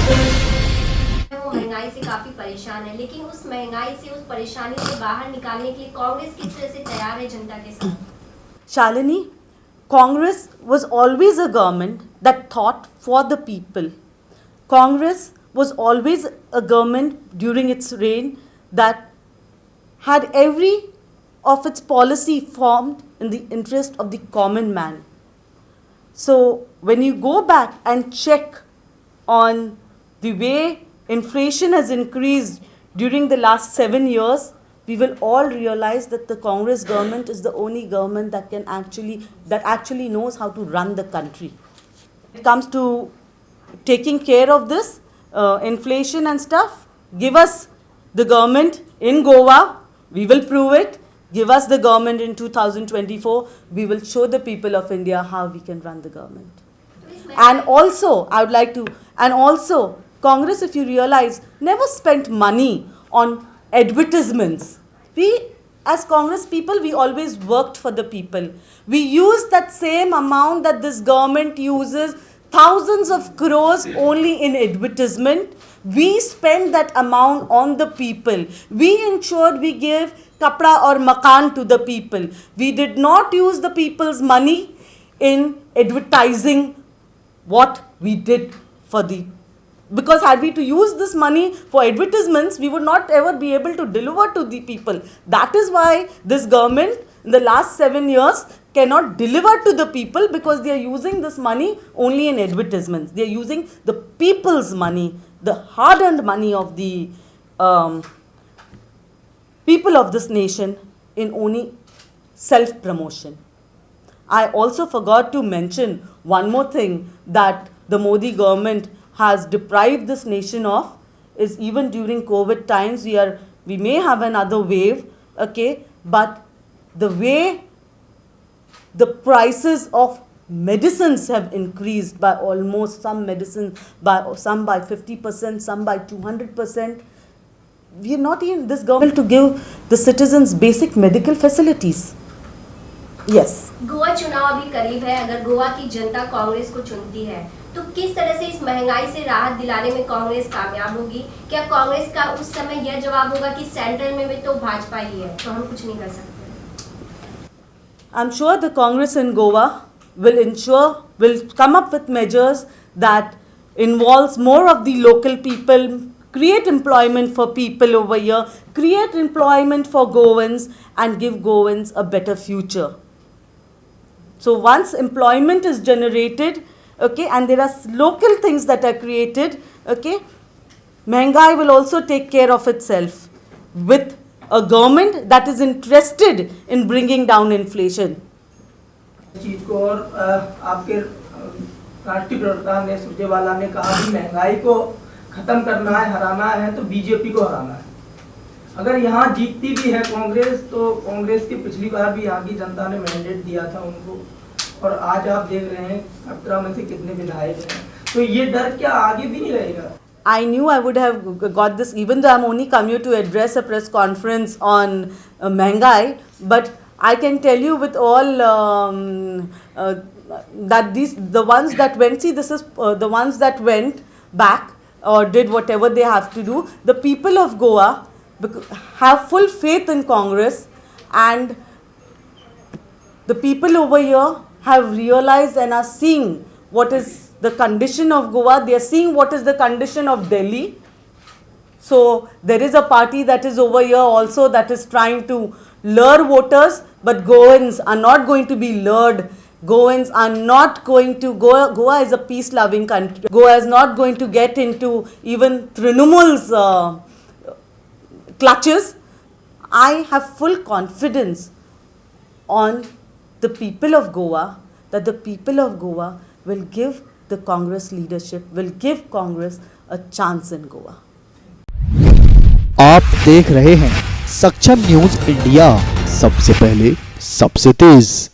वो महंगाई से काफी परेशान है, लेकिन उस महंगाई से, उस परेशानी से बाहर निकालने के लिए कांग्रेस किस तरह से तैयार है जनता के साथ? Shalini, Congress was always a government that thought for the people. Congress was always a government during its reign that had every of its policy formed in the interest of the common man. So when you go back and check on the way inflation has increased during the last 7 years, we will all realize that the Congress government is the only government that actually knows how to run the country. When it comes to taking care of this inflation and stuff, give us the government in Goa, we will prove it. Give us the government in 2024, we will show the people of India how we can run the government. And also, Congress, if you realize, never spent money on advertisements. We, as Congress people, we always worked for the people. We used that same amount that this government uses, thousands of crores only in advertisement. We spend that amount on the people. We ensured we gave kapra or makan to the people. We did not use the people's money in advertising what we did for the, because had we to use this money for advertisements, we would not ever be able to deliver to the people. That is why this government in the last 7 years cannot deliver to the people, because they are using this money only in advertisements. They are using the people's money, the hard-earned money of the people of this nation, in only self-promotion. I also forgot to mention one more thing that the Modi government has deprived this nation of, is even during COVID times, we may have another wave, okay, but the way the prices of medicines have increased by almost, some medicines by 50%, some by 200%. We are not in this government to give the citizens basic medical facilities. Yes. Goa चुनाव अभी करीब है। अगर गोवा की जनता कांग्रेस को चुनती है तो किस तरह से इस महंगाई से राहत दिलाने में कांग्रेस कामयाब होगी? क्या कांग्रेस का उस समय यह जवाब होगा कि सेंट्रल में भी तो भाजपा ही है, तो हम कुछ नहीं कर सकते? I'm sure the Congress in Goa will come up with measures that involves more of the local people, create employment for people over here, create employment for Goans, and give Goans a better future. So once employment is generated, okay, and there are local things that are created, okay, Mehengai will also take care of itself with a government that is interested in bringing down inflation. चीज को और आपके राष्ट्रीय प्रवक्ता ने सुरजेवाला ने कहा कि महंगाई को खत्म करना है, हराना है तो बीजेपी को हराना है। अगर यहाँ जीतती भी है कांग्रेस, तो कांग्रेस की पिछली बार भी यहाँ की जनता ने मैंडेट दिया था उनको, और आज आप देख रहे हैं 17 में से कितने विधायक हैं, तो ये डर क्या आगे भी नहीं रहेगा? I knew I would have got this, even though I'm only come here to address a press conference on Mehengai, but I can tell you with all that the ones that went, the ones that went back or did whatever they have to do, the people of Goa have full faith in Congress, and the people over here have realized and are seeing what is the condition of Goa. They are seeing what is the condition of Delhi. So there is a party that is over here also that is trying to lure voters, but Goans are not going to be lured. Goans are not going to, Goa is a peace-loving country. Goa is not going to get into even Trinamool's clutches. I have full confidence on the people of Goa, that the people of Goa will give the Congress leadership, will give Congress a chance in Goa. आप देख रहे हैं सक्षम news India, सबसे पहले सबसे तेज।